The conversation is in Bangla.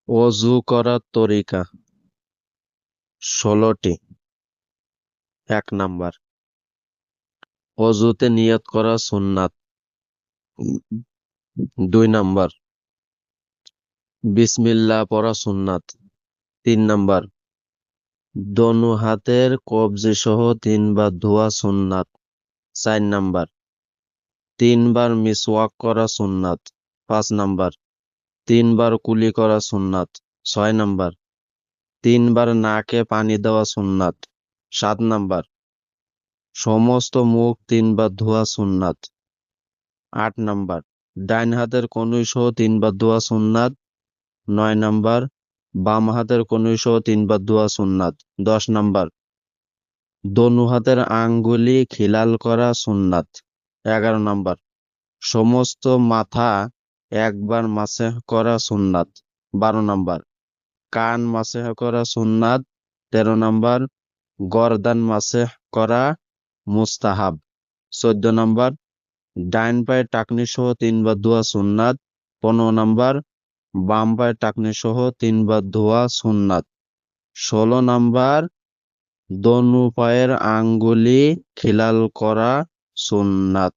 অজু করার তরিকা 16টি। 1 নাম্বার, অজুতে নিয়ত করা সুন্নাত। 2 নাম্বার, বিসমিল্লাহ পড়া সুন্নাত। 3 নাম্বার, দোনো হাতের কবজি সহ 3 বার ধোয়া সুন্নাত। 4 নাম্বার, 3 বার মিসওয়াক করা সুন্নাত। 5 নাম্বার, 3 বার কুলি করা সুন্নাত। 6 নাম্বার, 3 বার নাকে পানি দেওয়া সুন্নাত। 7 নাম্বার, সমস্ত মুখ 3 বার ধোয়া সুন্নাত। 8 নাম্বার, ডাইন হাতের কনুই সহ 3 বার ধোয়া সুন্নাত। 9 নাম্বার, বাম হাতের কনুই সহ 3 বার ধোয়া সুন্নাত। 10 নাম্বার, দোনো হাতের আঙ্গুলি খিলাল করা সুন্নাত। 11 নাম্বার, সমস্ত মাথা 1 বার মাসেহ করা সুন্নাত। 12 নাম্বার, কান মাসেহ করা সুন্নাত। 13 নাম্বার, গর্দান মাসেহ করা মুস্তাহাব। 14 নাম্বার, ডাইন পায়ের টাকনি সহ 3 বার ধোয়া সুন্নাত। 15 নাম্বার, বাম পায়ের টাকনি সহ 3 বার ধোয়া সুন্নাত। 16 নাম্বার, দোনো পায়ের আঙ্গুলি খিলাল করা সুন্নাত।